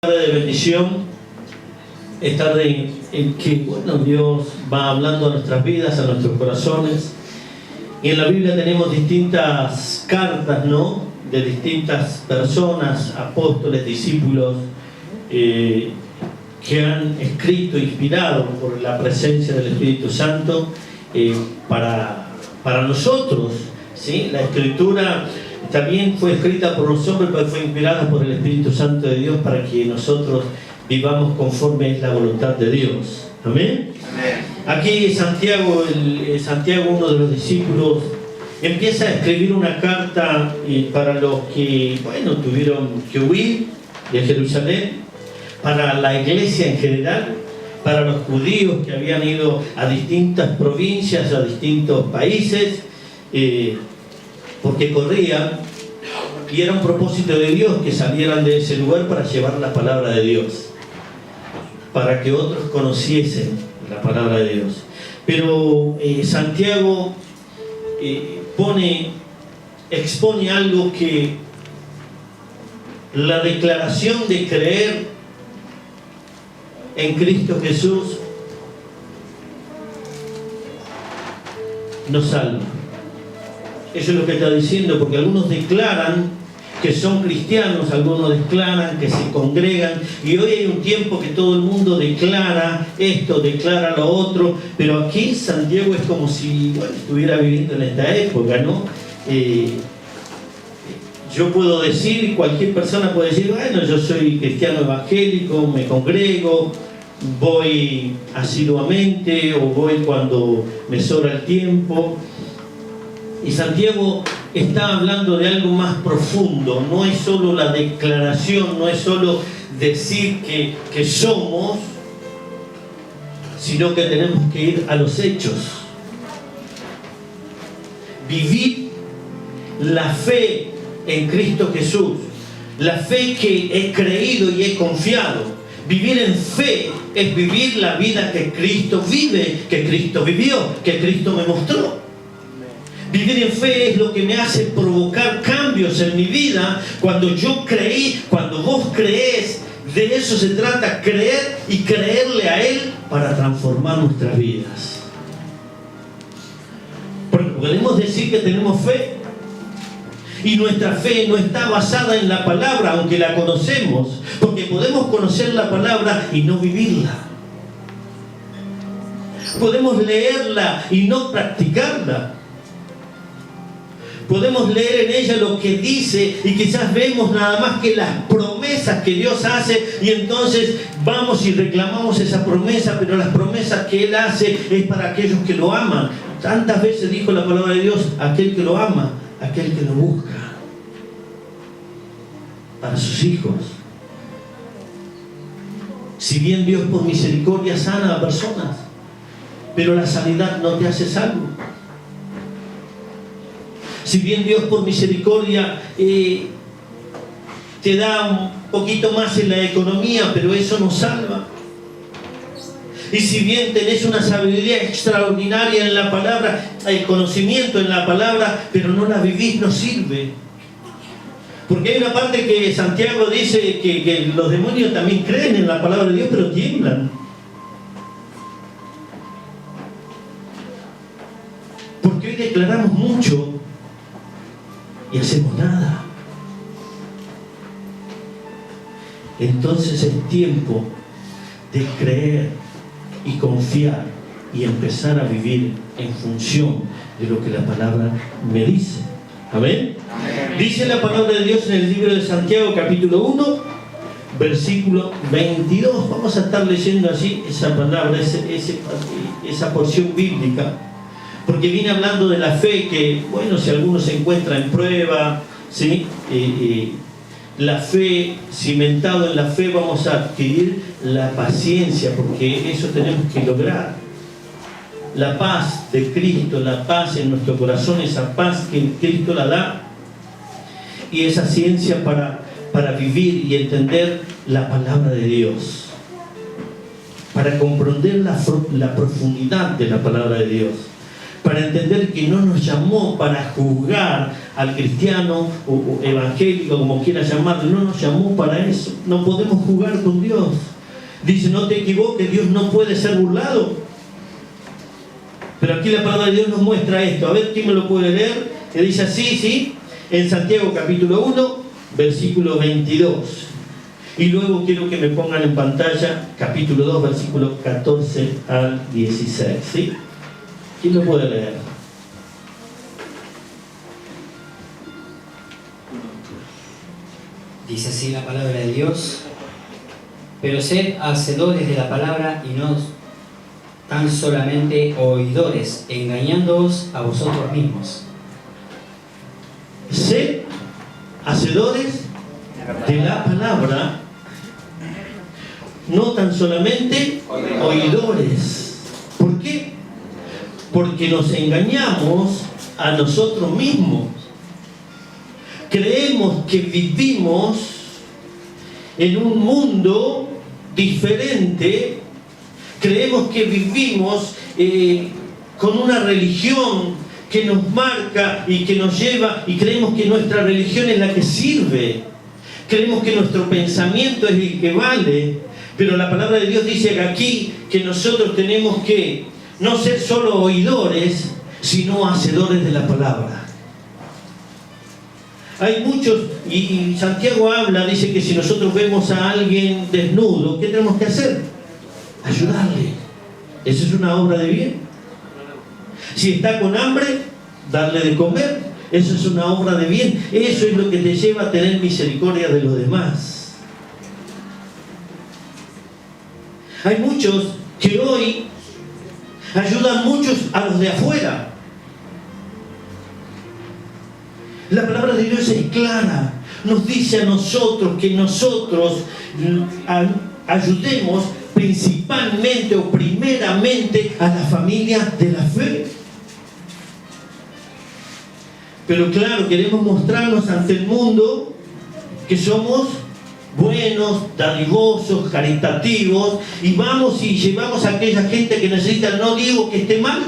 Tarde de bendición, es tarde en que Dios va hablando a nuestras vidas, a nuestros corazones. Y en la Biblia tenemos distintas cartas, ¿no?, de distintas personas, apóstoles, discípulos, que han escrito, inspirado por la presencia del Espíritu Santo para nosotros, ¿sí? La Escritura también fue escrita por los hombres, pero fue inspirada por el Espíritu Santo de Dios para que nosotros vivamos conforme es la voluntad de Dios. ¿Amén? Amén. Aquí Santiago, uno de los discípulos, empieza a escribir una carta para los que, tuvieron que huir de Jerusalén, para la iglesia en general, para los judíos que habían ido a distintas provincias, a distintos países, porque corrían, y era un propósito de Dios que salieran de ese lugar para llevar la palabra de Dios, para que otros conociesen la palabra de Dios. Pero Santiago expone algo que la declaración de creer en Cristo Jesús nos salva. Eso es lo que está diciendo, porque algunos declaran que son cristianos, algunos declaran que se congregan, y hoy hay un tiempo que todo el mundo declara esto, declara lo otro, pero aquí Santiago es como si estuviera viviendo en esta época, ¿no? Yo puedo decir, cualquier persona puede decir, yo soy cristiano evangélico, me congrego, voy asiduamente o voy cuando me sobra el tiempo. Y Santiago está hablando de algo más profundo. No es solo la declaración, no es solo decir que somos, sino que tenemos que ir a los hechos. Vivir la fe en Cristo Jesús, la fe que he creído y he confiado. Vivir en fe es vivir la vida que Cristo vive, que Cristo vivió, que Cristo me mostró. Vivir en fe es lo que me hace provocar cambios en mi vida. Cuando yo creí, cuando vos creés, de eso se trata, creer y creerle a Él para transformar nuestras vidas. Porque podemos decir que tenemos fe, y nuestra fe no está basada en la palabra, aunque la conocemos, porque podemos conocer la palabra y no vivirla. Podemos leerla y no practicarla. Podemos leer en ella lo que dice y quizás vemos nada más que las promesas que Dios hace, y entonces vamos y reclamamos esa promesa, pero las promesas que Él hace es para aquellos que lo aman. Tantas veces dijo la palabra de Dios, aquel que lo ama, aquel que lo busca, para sus hijos. Si bien Dios por misericordia sana a personas, pero la sanidad no te hace salvo. Si bien Dios por misericordia te da un poquito más en la economía, pero eso no salva. Y si bien tenés una sabiduría extraordinaria en la palabra, el conocimiento en la palabra, pero no la vivís, no sirve. Porque hay una parte que Santiago dice que los demonios también creen en la palabra de Dios, pero tiemblan. Porque hoy declaramos mucho y hacemos nada. Entonces es tiempo de creer y confiar y empezar a vivir en función de lo que la palabra me dice. ¿Amén? Amén. Dice la palabra de Dios en el libro de Santiago, capítulo 1, versículo 22. Vamos a estar leyendo así esa palabra, esa porción bíblica, porque viene hablando de la fe que, si alguno se encuentra en prueba, ¿sí? La fe, cimentado en la fe, vamos a adquirir la paciencia, porque eso tenemos que lograr. La paz de Cristo, la paz en nuestro corazón, esa paz que Cristo la da, y esa ciencia para vivir y entender la palabra de Dios, para comprender la profundidad de la palabra de Dios. para entender que no nos llamó para juzgar al cristiano o evangélico, como quiera llamarlo, no nos llamó para eso. No podemos jugar con Dios. Dice, no te equivoques, Dios no puede ser burlado. Pero aquí la palabra de Dios nos muestra esto. A ver, ¿quién me lo puede leer? Que dice así, ¿sí? En Santiago capítulo 1, versículo 22. Y luego quiero que me pongan en pantalla capítulo 2, versículos 14 al 16, ¿sí? ¿Quién lo puede leer? Dice así la palabra de Dios: pero sed hacedores de la palabra y no tan solamente oidores, engañándoos a vosotros mismos. Sed hacedores de la palabra, no tan solamente oidores. ¿Por qué? Porque nos engañamos a nosotros mismos. Creemos que vivimos en un mundo diferente. Creemos que vivimos con una religión que nos marca y que nos lleva, y creemos que nuestra religión es la que sirve. Creemos que nuestro pensamiento es el que vale. Pero la palabra de Dios dice aquí que nosotros tenemos que no ser solo oidores, sino hacedores de la palabra. Hay muchos, y Santiago habla, dice que si nosotros vemos a alguien desnudo, ¿qué tenemos que hacer? Ayudarle. Eso es una obra de bien. Si está con hambre, darle de comer. Eso es una obra de bien. Eso es lo que te lleva a tener misericordia de los demás. Hay muchos que hoy ayudan muchos a los de afuera. La palabra de Dios es clara. Nos dice a nosotros que nosotros ayudemos principalmente o primeramente a la familia de la fe. Pero claro, queremos mostrarnos ante el mundo que somos buenos, dadivosos, caritativos, y vamos y llevamos a aquella gente que necesita. No digo que esté mal,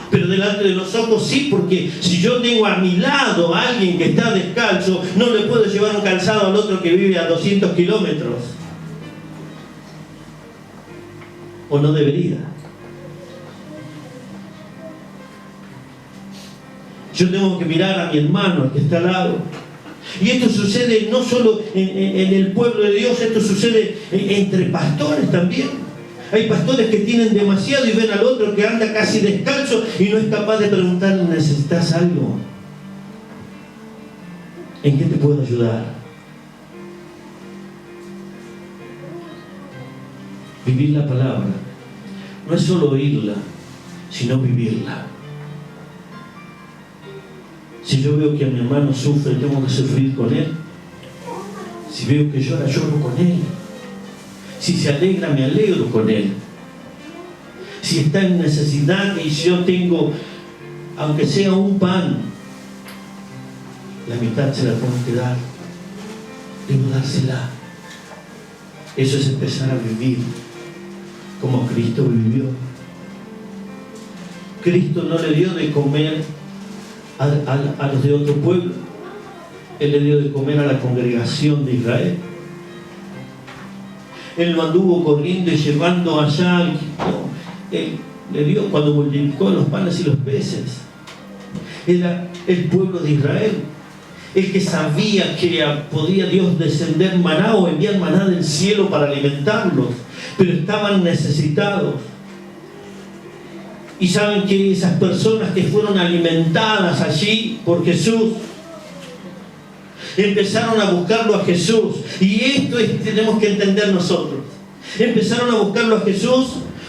pero delante de los ojos sí, porque si yo tengo a mi lado a alguien que está descalzo, no le puedo llevar un calzado al otro que vive a 200 kilómetros. ¿O no debería? Yo tengo que mirar a mi hermano, el que está al lado. Y esto sucede no solo en el pueblo de Dios, esto sucede entre pastores también. Hay pastores que tienen demasiado y ven al otro que anda casi descalzo y no es capaz de preguntarle, ¿necesitas algo? ¿En qué te puedo ayudar? Vivir la palabra no es solo oírla, sino vivirla. Si yo veo que a mi hermano sufre, tengo que sufrir con él. Si veo que llora, lloro con él. Si se alegra, me alegro con él. Si está en necesidad y si yo tengo, aunque sea un pan, la mitad se la tengo que dar. Debo dársela. Eso es empezar a vivir como Cristo vivió. Cristo no le dio de comer a los de otro pueblo. Él le dio de comer a la congregación de Israel. Él no anduvo corriendo y llevando allá. Él le dio cuando multiplicó los panes y los peces. Era el pueblo de Israel, el que sabía que podía Dios descender maná o enviar maná del cielo para alimentarlos, pero estaban necesitados. Y saben que esas personas que fueron alimentadas allí por Jesús empezaron a buscarlo a Jesús. Y esto tenemos que entender nosotros. Empezaron a buscarlo a Jesús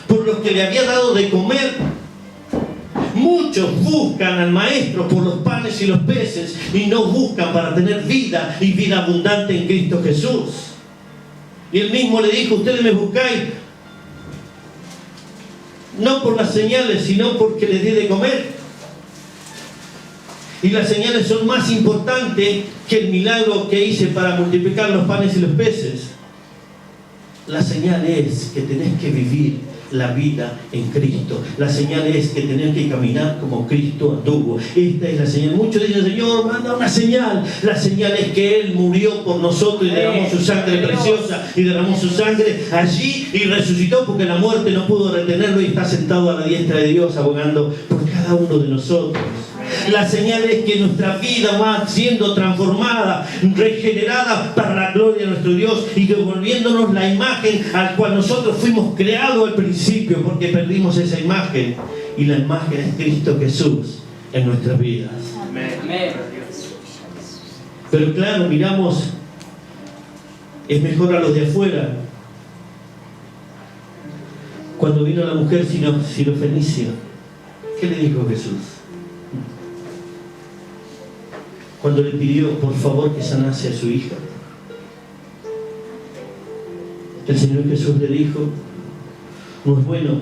por lo que le había dado de comer. Muchos buscan al Maestro por los panes y los peces y no buscan para tener vida y vida abundante en Cristo Jesús. Y él mismo le dijo, ustedes me buscáis no por las señales, sino porque les di de comer. Y las señales son más importantes que el milagro que hice para multiplicar los panes y los peces. La señal es que tenés que vivir la vida en Cristo. La señal es que tenemos que caminar como Cristo anduvo. Esta es la señal. Muchos dicen, Señor, manda una señal. La señal es que Él murió por nosotros y derramó su sangre preciosa, y derramó su sangre allí y resucitó, porque la muerte no pudo retenerlo, y está sentado a la diestra de Dios abogando por cada uno de nosotros. La señal es que nuestra vida va siendo transformada, regenerada para la gloria de nuestro Dios, y devolviéndonos la imagen al cual nosotros fuimos creados al principio, porque perdimos esa imagen, y la imagen es Cristo Jesús en nuestras vidas. Amén. Pero claro, miramos, es mejor a los de afuera. Cuando vino la mujer sirofenicia, ¿qué le dijo Jesús? Cuando le pidió por favor que sanase a su hija, el Señor Jesús le dijo, no es bueno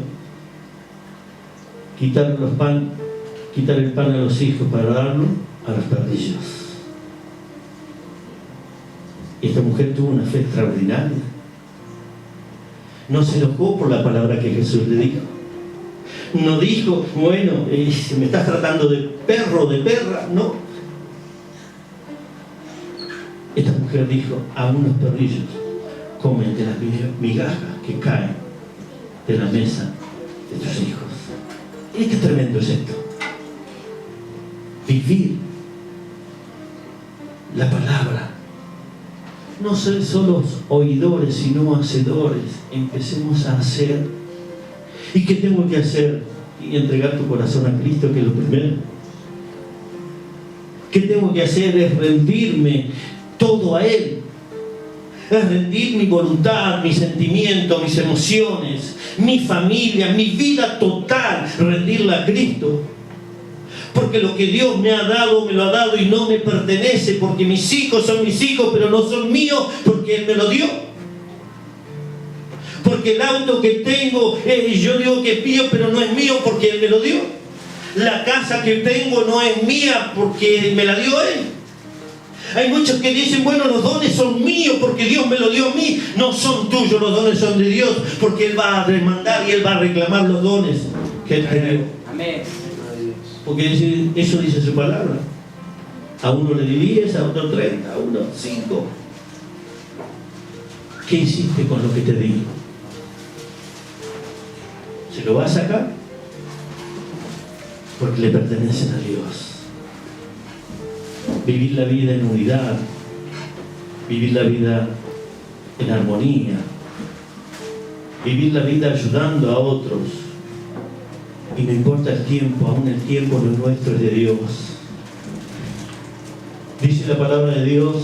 quitar el pan a los hijos para darlo a los perrillos. Y esta mujer tuvo una fe extraordinaria. No se enojó por la palabra que Jesús le dijo. No dijo, bueno, me estás tratando de perro, de perra. No. Esta mujer dijo, a unos perrillos comen de las migajas que caen de la mesa de tus hijos. ¿Y qué tremendo es esto? Vivir la palabra. No ser solo oidores, sino hacedores. Empecemos a hacer. ¿Y qué tengo que hacer? Y entregar tu corazón a Cristo, que es lo primero. ¿Qué tengo que hacer? Es rendirme todo a Él. Es rendir mi voluntad, mis sentimientos, mis emociones, mi familia, mi vida total, rendirla a Cristo. Porque lo que Dios me ha dado, me lo ha dado y no me pertenece, porque mis hijos son mis hijos, pero no son míos, porque Él me lo dio. Porque el auto que tengo, yo digo que es mío, pero no es mío porque Él me lo dio. La casa que tengo no es mía porque me la dio Él. Hay muchos que dicen, bueno, los dones son míos porque Dios me lo dio a mí. No son tuyos, los dones son de Dios, porque Él va a demandar y Él va a reclamar los dones que Él te dio. Amén. Porque eso dice su palabra. A uno le di 10, a otro 30, a uno 5. ¿Qué hiciste con lo que te di? ¿Se lo vas a sacar? Porque le pertenecen a Dios. Vivir la vida en unidad, vivir la vida en armonía, vivir la vida ayudando a otros. Y no importa el tiempo, aún el tiempo no es nuestro, es de Dios. Dice la palabra de Dios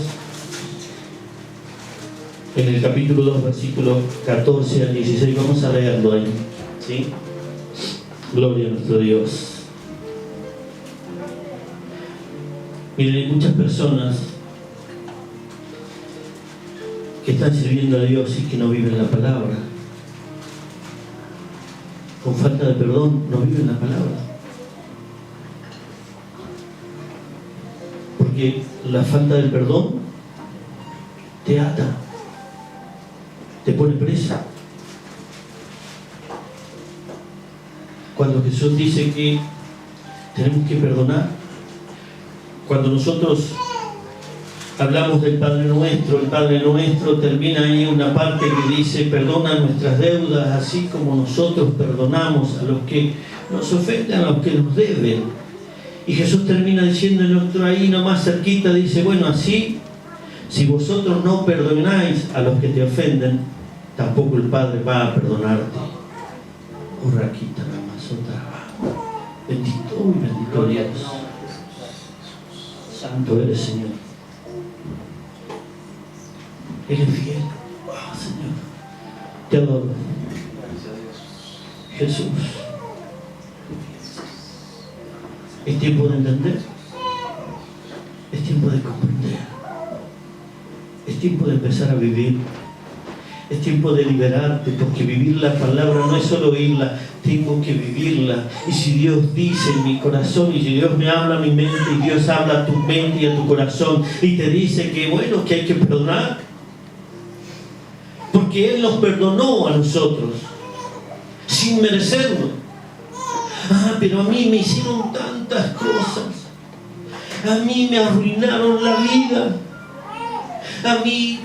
en el capítulo 2, versículos 14 al 16. Vamos a leerlo ahí, ¿sí? Gloria a nuestro Dios. Miren, hay muchas personas que están sirviendo a Dios y que no viven la palabra. Con falta de perdón, no viven la palabra. Porque la falta del perdón te ata, te pone presa. Cuando Jesús dice que tenemos que perdonar, cuando nosotros hablamos del Padre Nuestro, el Padre Nuestro termina ahí una parte que dice, perdona nuestras deudas, así como nosotros perdonamos a los que nos ofenden, a los que nos deben. Y Jesús termina diciendo en otro ahí, nomás cerquita, dice, bueno, así, si vosotros no perdonáis a los que te ofenden, tampoco el Padre va a perdonarte. Oh, Raquita, bendito y bendito Dios. Santo eres, Señor. Eres fiel. Oh, Señor. Te adoro. Jesús. Es tiempo de entender. Es tiempo de comprender. Es tiempo de empezar a vivir. Es tiempo de liberarte, porque vivir la palabra no es solo oírla, tengo que vivirla. Y si Dios dice en mi corazón, y si Dios me habla a mi mente, y Dios habla a tu mente y a tu corazón, y te dice que bueno, que hay que perdonar, porque Él nos perdonó a nosotros. sin merecerlo. Ah, pero a mí me hicieron tantas cosas. A mí me arruinaron la vida. A mí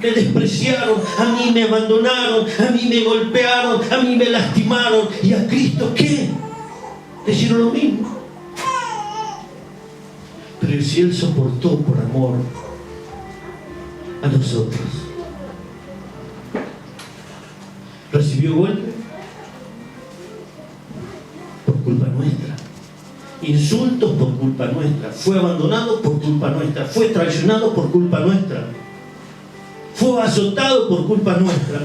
me despreciaron, a mí me abandonaron, a mí me golpearon, a mí me lastimaron. ¿Y a Cristo qué? Le hicieron lo mismo. Pero si Él soportó por amor a nosotros, recibió golpe por culpa nuestra, insultos por culpa nuestra, fue abandonado por culpa nuestra, fue traicionado por culpa nuestra, fue azotado por culpa nuestra.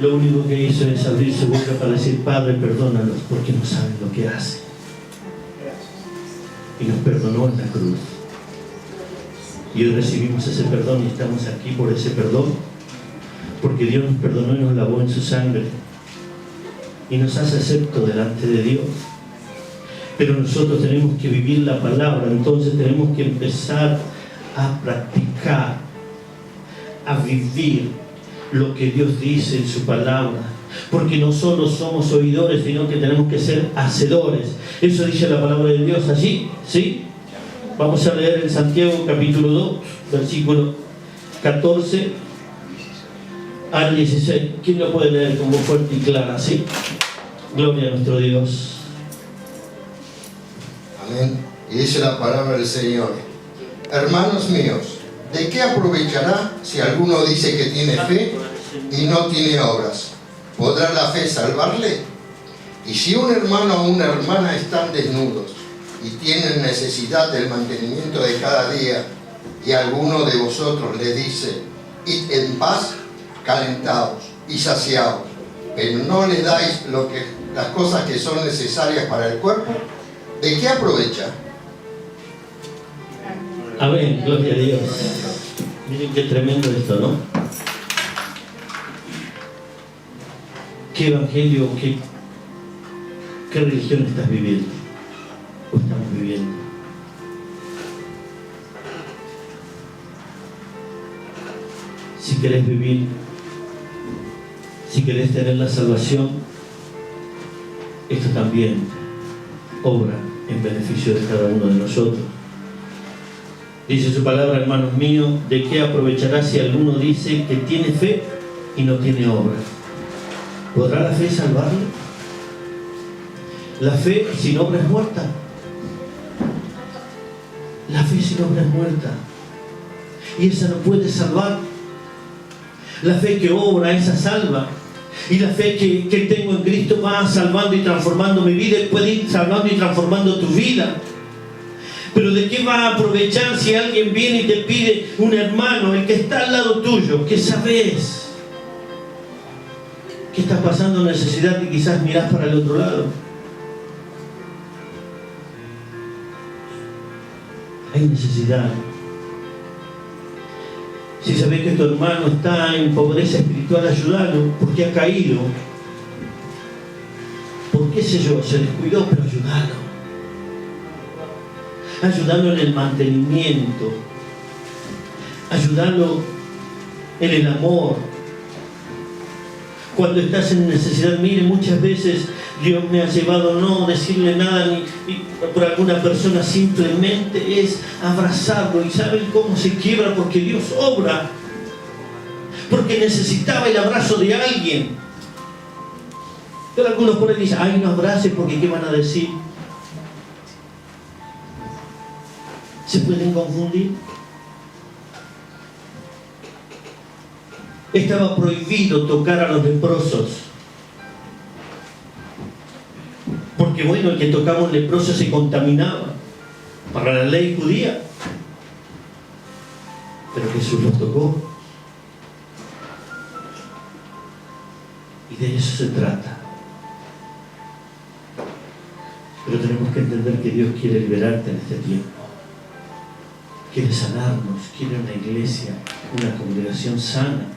Lo único que hizo es abrir su boca para decir: Padre, perdónalos porque no saben lo que hacen. Y nos perdonó en la cruz. Y hoy recibimos ese perdón y estamos aquí por ese perdón, porque Dios nos perdonó y nos lavó en su sangre y nos hace acepto delante de Dios. Pero nosotros tenemos que vivir la palabra. Entonces tenemos que empezar a practicar, a vivir lo que Dios dice en su palabra, porque no solo somos oidores, sino que tenemos que ser hacedores. Eso dice la palabra de Dios allí, ¿sí? Vamos a leer en Santiago capítulo 2, versículo 14 al 16. ¿Quién lo puede leer con voz fuerte y clara? ¿Sí? Gloria a nuestro Dios. Amén. Y dice la palabra del Señor: hermanos míos, ¿de qué aprovechará si alguno dice que tiene fe y no tiene obras? ¿Podrá la fe salvarle? Y si un hermano o una hermana están desnudos y tienen necesidad del mantenimiento de cada día, y alguno de vosotros les dice: id en paz, calentados y saciados, pero no le dais las cosas que son necesarias para el cuerpo, ¿de qué aprovecha? Amén, gloria a Dios. Miren qué tremendo esto, ¿no? ¿Qué evangelio, qué religión estás viviendo? ¿O estamos viviendo? Si querés vivir, si querés tener la salvación, esto también obra en beneficio de cada uno de nosotros. Dice su palabra: hermanos míos, ¿de qué aprovechará si alguno dice que tiene fe y no tiene obras? ¿Podrá la fe salvarle? La fe sin obra es muerta. La fe sin obra es muerta. Y esa no puede salvar. La fe que obra, esa salva. Y la fe que tengo en Cristo va salvando y transformando mi vida, y puede ir salvando y transformando tu vida. Pero ¿de qué va a aprovechar si alguien viene y te pide, un hermano, el que está al lado tuyo, que sabes que estás pasando necesidad y quizás mirás para el otro lado? Hay necesidad. Si sabes que tu hermano está en pobreza espiritual, ayúdalo, porque ha caído. ¿Por qué sé yo? Se descuidó, pero ayúdalo. Ayúdalo en el mantenimiento. Ayúdalo en el amor. Cuando estás en necesidad, mire, muchas veces Dios me ha llevado no decirle nada ni por alguna persona, simplemente es abrazarlo. ¿Y saben cómo se quiebra? Porque Dios obra, porque necesitaba el abrazo de alguien. Pero algunos por ahí dicen: ay, no abraces porque ¿qué van a decir? ¿Se pueden confundir? Estaba prohibido tocar a los leprosos, porque bueno, el que tocaba a un leproso se contaminaba para la ley judía. Pero Jesús los tocó, y de eso se trata. Pero tenemos que entender que Dios quiere liberarte en este tiempo, quiere sanarnos, quiere una iglesia, una congregación sana,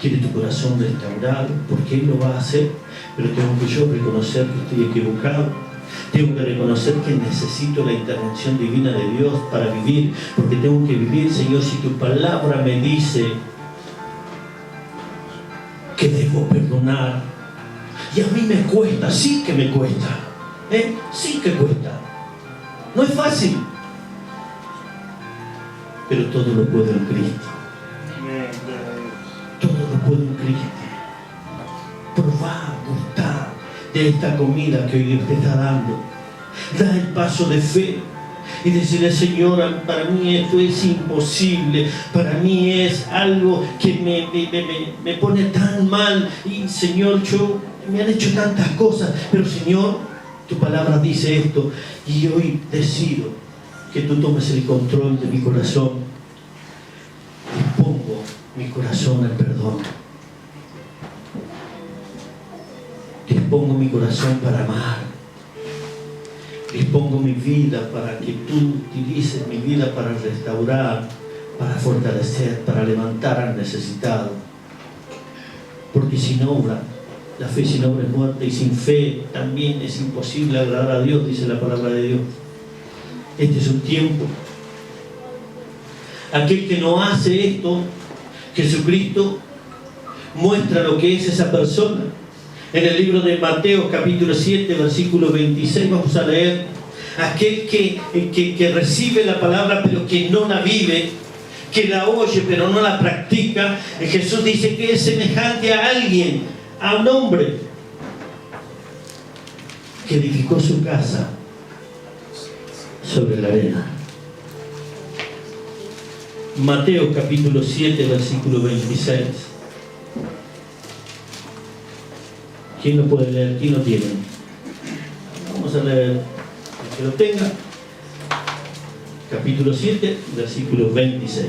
quiere tu corazón restaurado, porque Él lo va a hacer. Pero tengo que yo reconocer que estoy equivocado, tengo que reconocer que necesito la intervención divina de Dios para vivir, porque tengo que vivir. Señor, si tu palabra me dice que debo perdonar, Y a mí me cuesta, sí que me cuesta. Sí que cuesta. No es fácil. Pero todo lo puedo en Cristo. Todo lo puedo en Cristo. Probar, gustar de esta comida que hoy Dios te está dando. Da el paso de fe y decirle: Señor, para mí esto es imposible, para mí es algo que me pone tan mal, y Señor, me han hecho tantas cosas, pero Señor, tu palabra dice esto, y hoy decido que tú tomes el control de mi corazón. Dispongo mi corazón al perdón. Dispongo mi corazón para amar. Dispongo mi vida para que tú utilices mi vida para restaurar, para fortalecer, para levantar al necesitado. Porque sin obra, la fe sin obra es muerta, y sin fe también es imposible agradar a Dios, dice la palabra de Dios. Este es un tiempo. Aquel que no hace esto, Jesucristo muestra lo que es esa persona. En el libro de Mateo, capítulo 7, versículo 26, vamos a leer: aquel que recibe la palabra pero que no la vive, que la oye pero no la practica. Jesús dice que es semejante a alguien, a un hombre que edificó su casa sobre la arena. Mateo capítulo 7, versículo 26. ¿Quién lo puede leer? ¿Quién lo tiene? Vamos a leer el que lo tenga. Capítulo 7, versículo 26.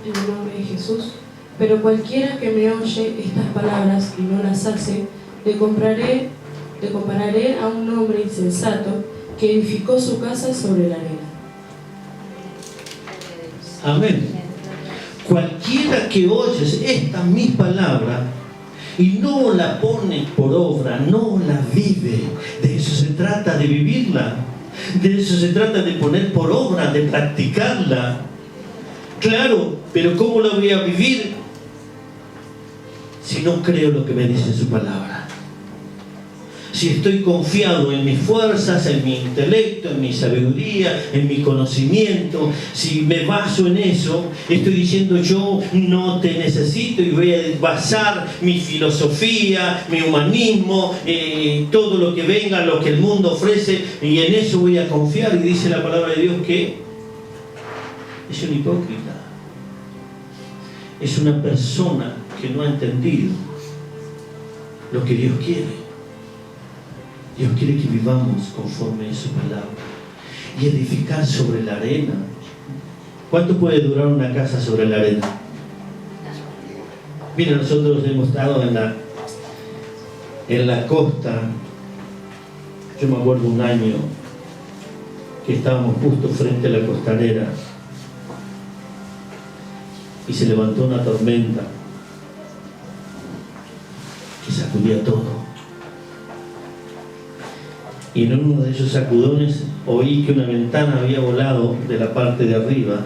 En el nombre de Jesús. Pero cualquiera que me oye estas palabras y no las hace, le compararé a un hombre insensato que edificó su casa sobre la arena. Amén. Cualquiera que oyes estas mis palabras y no la pone por obra, no la vive. De eso se trata, de vivirla. De eso se trata, de poner por obra, de practicarla. Claro, pero ¿cómo la voy a vivir si no creo lo que me dice su palabra? Si estoy confiado en mis fuerzas, en mi intelecto, en mi sabiduría, en mi conocimiento, si me baso en eso, estoy diciendo: yo no te necesito, y voy a basar mi filosofía, mi humanismo, todo lo que venga, lo que el mundo ofrece, y en eso voy a confiar. Y dice la palabra de Dios que es un hipócrita, es una persona que no ha entendido lo que Dios quiere. Dios quiere que vivamos conforme a su palabra y edificar sobre la arena. ¿Cuánto puede durar una casa sobre la arena? Mira, nosotros hemos estado en la costa. Yo me acuerdo un año que estábamos justo frente a la costanera y se levantó una tormenta que sacudía todo. Y en uno de esos sacudones oí que una ventana había volado de la parte de arriba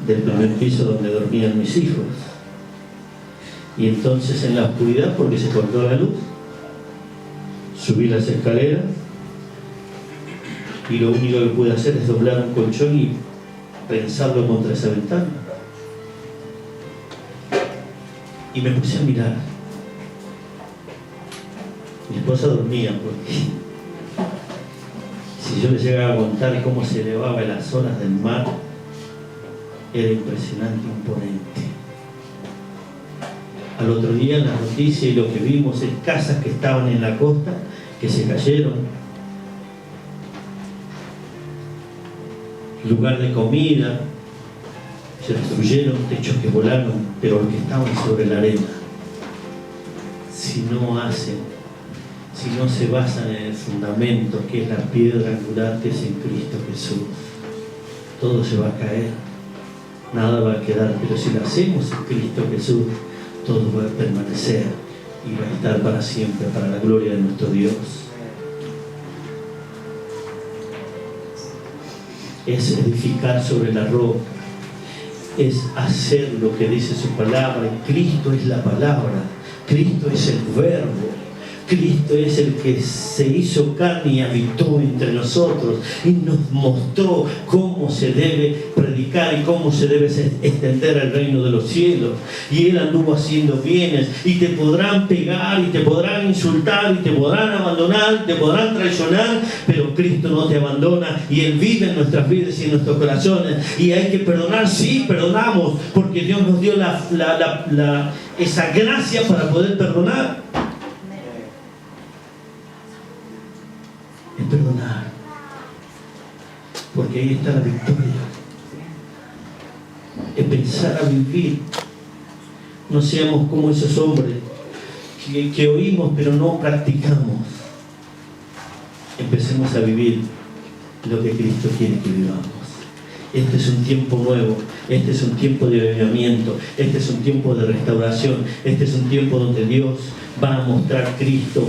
del primer piso donde dormían mis hijos. Y entonces, en la oscuridad, porque se cortó la luz, subí las escaleras y lo único que pude hacer es doblar un colchón y pensarlo contra esa ventana. Y me puse a mirar. Mi esposa dormía, porque si yo le llegaba a contar cómo se elevaba en las olas del mar, era impresionante, imponente. Al otro día, en la noticia, y lo que vimos es casas que estaban en la costa que se cayeron, lugar de comida, se destruyeron, techos que volaron, pero los que estaban sobre la arena, si no hacen, si no se basan en el fundamento que es la piedra angular que es en Cristo Jesús, todo se va a caer, nada va a quedar. Pero si lo hacemos en Cristo Jesús, todo va a permanecer y va a estar para siempre, para la gloria de nuestro Dios. Es edificar sobre la roca. es hacer lo que dice su palabra. Y Cristo es la palabra, Cristo es el verbo, Cristo es el que se hizo carne y habitó entre nosotros y nos mostró cómo se debe predicar y cómo se debe extender el reino de los cielos. Y Él anduvo haciendo bienes, y te podrán pegar y te podrán insultar y te podrán abandonar, te podrán traicionar, pero Cristo no te abandona y Él vive en nuestras vidas y en nuestros corazones. Y hay que perdonar, sí, perdonamos, porque Dios nos dio esa gracia para poder perdonar. Es perdonar, porque ahí está la victoria. Es pensar a vivir. No seamos como esos hombres que oímos pero no practicamos. Empecemos a vivir lo que Cristo quiere que vivamos. Este es un tiempo nuevo, este es un tiempo de avivamiento, este es un tiempo de restauración, este es un tiempo donde Dios va a mostrar Cristo,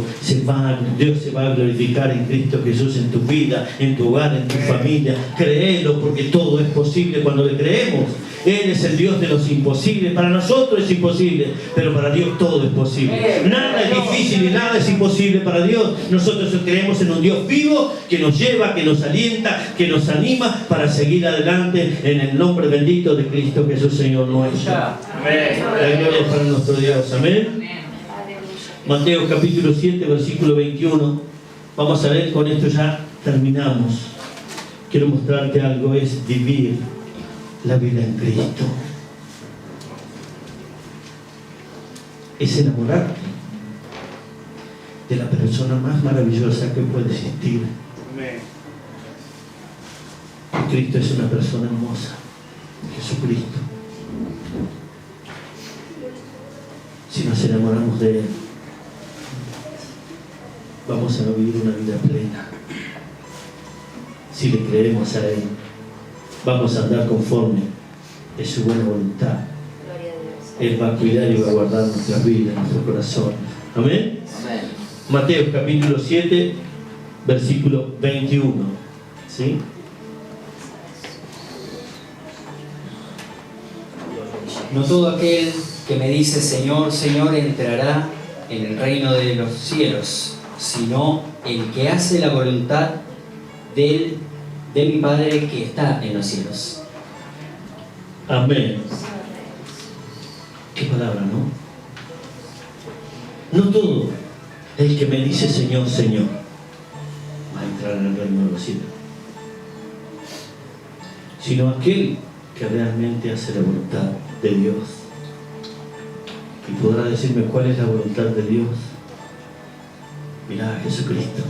Dios se va a glorificar en Cristo Jesús en tu vida, en tu hogar, en tu familia. Créelo, porque todo es posible cuando le creemos. Él es el Dios de los imposibles. Para nosotros es imposible, pero para Dios todo es posible. Nada es difícil y nada es imposible para Dios. Nosotros creemos en un Dios vivo que nos lleva, que nos alienta, que nos anima para seguir adelante en el nombre bendito de Cristo Jesús, Señor nuestro. La gloria es para nuestro Dios. Amén. Mateo capítulo 7, versículo 21. Vamos a ver, con esto ya terminamos. Quiero mostrarte algo, es vivir la vida en Cristo. Es enamorarte de la persona más maravillosa que puede existir. Cristo es una persona hermosa, Jesucristo. Si nos enamoramos de Él, vamos a vivir una vida plena. Si le creemos a Él, vamos a andar conforme a su buena voluntad. Él va a cuidar y va a guardar nuestras vidas, nuestros corazones. Amén. Amén. Mateo capítulo 7, versículo 21. ¿Sí? No todo aquel que me dice Señor, Señor entrará en el reino de los cielos, sino el que hace la voluntad de mi Padre que está en los cielos. Amén. Qué palabra, ¿no? No todo el que me dice Señor, Señor va a entrar en el reino de los cielos, sino aquel que realmente hace la voluntad de Dios. Y podrá decirme cuál es la voluntad de Dios. Mirá a Jesucristo.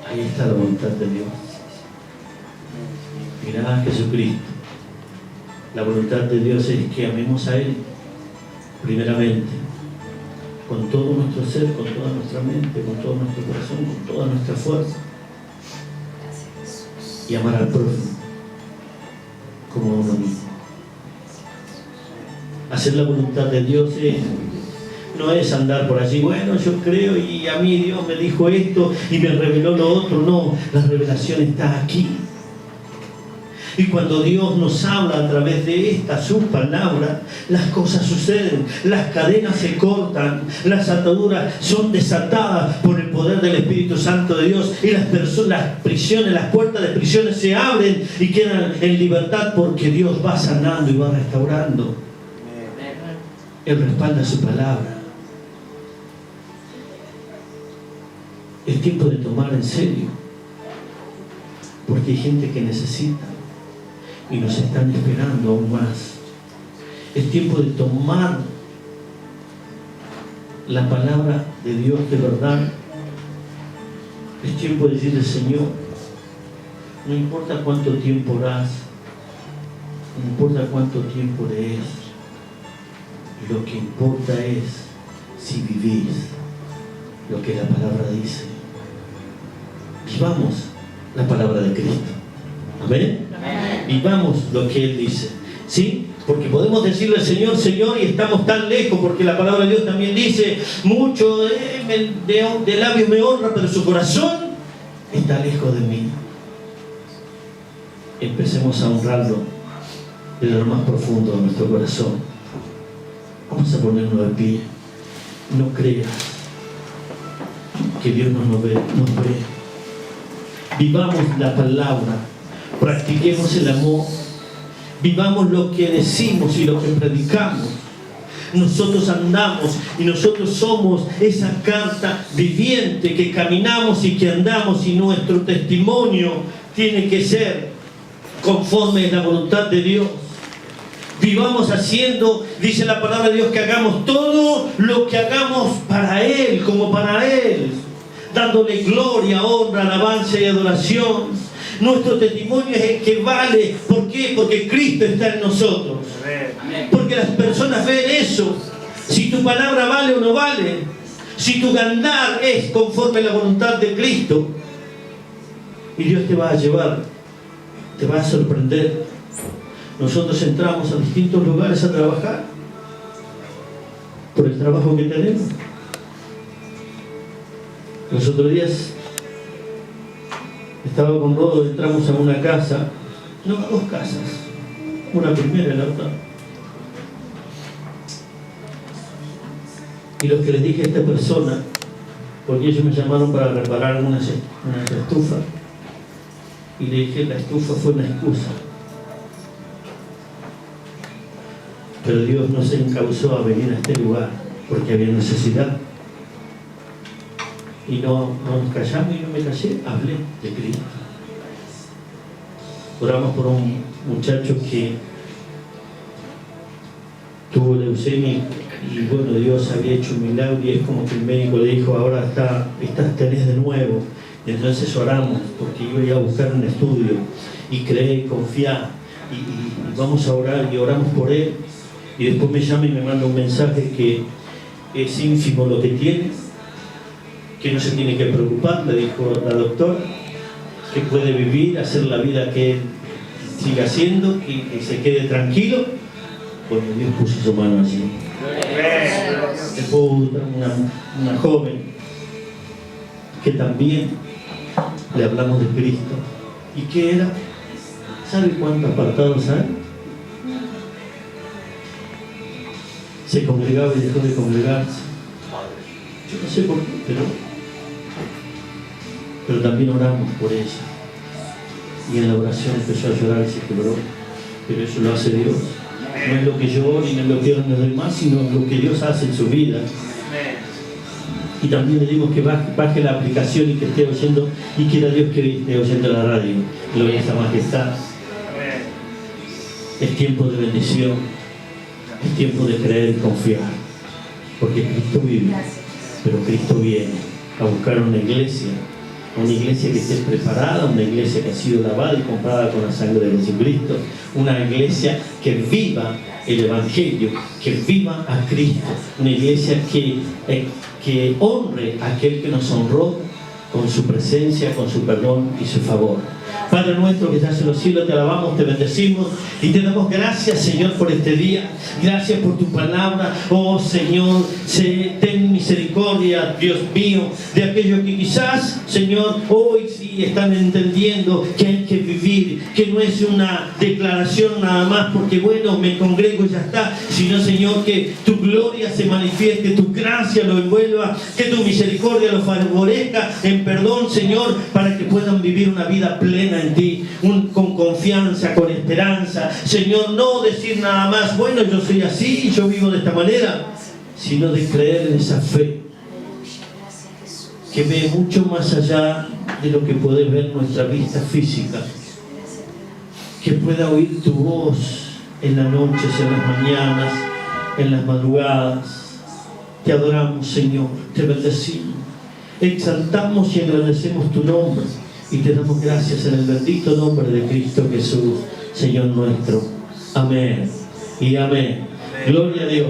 Ahí está la voluntad de Dios. Mirá a Jesucristo. La voluntad de Dios es que amemos a Él primeramente, con todo nuestro ser, con toda nuestra mente, con todo nuestro corazón, con toda nuestra fuerza, y amar al prójimo como a uno mismo. Hacer la voluntad de Dios no es andar por allí, bueno, yo creo y a mí Dios me dijo esto y me reveló lo otro. No, la revelación está aquí. Y cuando Dios nos habla a través de esta su palabra, las cosas suceden, las cadenas se cortan, las ataduras son desatadas por el poder del Espíritu Santo de Dios, y las prisiones, las puertas de prisiones se abren y quedan en libertad, porque Dios va sanando y va restaurando. Él respalda su palabra. Es tiempo de tomar en serio, porque hay gente que necesita y nos están esperando aún más. Es tiempo de tomar la palabra de Dios de verdad. Es tiempo de decirle, Señor, no importa cuánto tiempo orás, no importa cuánto tiempo lees, lo que importa es si vivís lo que la palabra dice. Vivamos la palabra de Cristo. Amén. Vivamos lo que Él dice, ¿sí? Porque podemos decirle Señor, Señor, y estamos tan lejos, porque la palabra de Dios también dice, mucho de labios me honra, pero su corazón está lejos de mí. Empecemos a honrarlo de lo más profundo de nuestro corazón. Vamos a ponernos de pie. No creas que Dios nos ve. Vivamos la palabra, practiquemos el amor, vivamos lo que decimos y lo que predicamos. Nosotros andamos y nosotros somos esa carta viviente que caminamos y que andamos, y nuestro testimonio tiene que ser conforme a la voluntad de Dios. Vivamos haciendo, dice la palabra de Dios, que hagamos todo lo que hagamos para Él, como para Él, dándole gloria, honra, alabanza y adoración. Nuestro testimonio es el que vale. ¿Por qué? Porque Cristo está en nosotros. Porque las personas ven eso. Si tu palabra vale o no vale, si tu andar es conforme a la voluntad de Cristo, y Dios te va a llevar, te va a sorprender. Nosotros entramos a distintos lugares a trabajar por el trabajo que tenemos. Los otros días estaba con Rodo, entramos a una casa, no, a dos casas, una primera y la otra. Y lo que les dije a esta persona, porque ellos me llamaron para reparar una estufa, y le dije, la estufa fue una excusa. Pero Dios nos encauzó a venir a este lugar porque había necesidad. Y no nos callamos, y no me callé, hablé de Cristo. Oramos por un muchacho que tuvo leucemia, y bueno, Dios había hecho un milagro, y es como que el médico le dijo, ahora tenés de nuevo. Entonces oramos, porque yo iba a buscar un estudio, y creé, confiar, y vamos a orar, y oramos por él. Y después me llama y me manda un mensaje que es ínfimo lo que tiene, que no se tiene que preocupar, le dijo la doctora, que puede vivir, hacer la vida que él siga haciendo, que se quede tranquilo. Bueno, Dios puso su mano allí. Después una joven que también le hablamos de Cristo. ¿Y qué era? ¿Sabe cuántos apartados hay? Se congregaba y dejó de congregarse. Yo no sé por qué, pero también oramos por ella. Y en la oración empezó a llorar y se quebró. Pero eso lo hace Dios. No es lo que yo oro, ni es lo que oran los demás, sino lo que Dios hace en su vida. Y también le digo que baje la aplicación y que esté oyendo, y quiera Dios que esté oyendo la radio. Gloria a esa majestad. Es tiempo de bendición. Es tiempo de creer y confiar, porque Cristo vive, pero Cristo viene a buscar una iglesia que esté preparada, una iglesia que ha sido lavada y comprada con la sangre de Jesucristo, una iglesia que viva el Evangelio, que viva a Cristo, una iglesia que honre a aquel que nos honró con su presencia, con su perdón y su favor. Padre nuestro que estás en los cielos, te alabamos, te bendecimos y te damos gracias, Señor, por este día. Gracias por tu palabra. Oh Señor, ten misericordia, Dios mío, de aquellos que quizás, Señor, hoy sí están entendiendo que hay que vivir, que no es una declaración nada más porque bueno, me congrego y ya está, sino, Señor, que tu gloria se manifieste, tu gracia lo envuelva, que tu misericordia lo favorezca en perdón, Señor, para que puedan vivir una vida plena en ti, con confianza, con esperanza, Señor, no decir nada más, bueno, yo soy así, yo vivo de esta manera, sino de creer en esa fe que ve mucho más allá de lo que puede ver nuestra vista física, que pueda oír tu voz en las noches, en las mañanas, en las madrugadas. Te adoramos, Señor, te bendecimos, exaltamos y agradecemos tu nombre y te damos gracias en el bendito nombre de Cristo Jesús, Señor nuestro. Amén y amén. Gloria a Dios.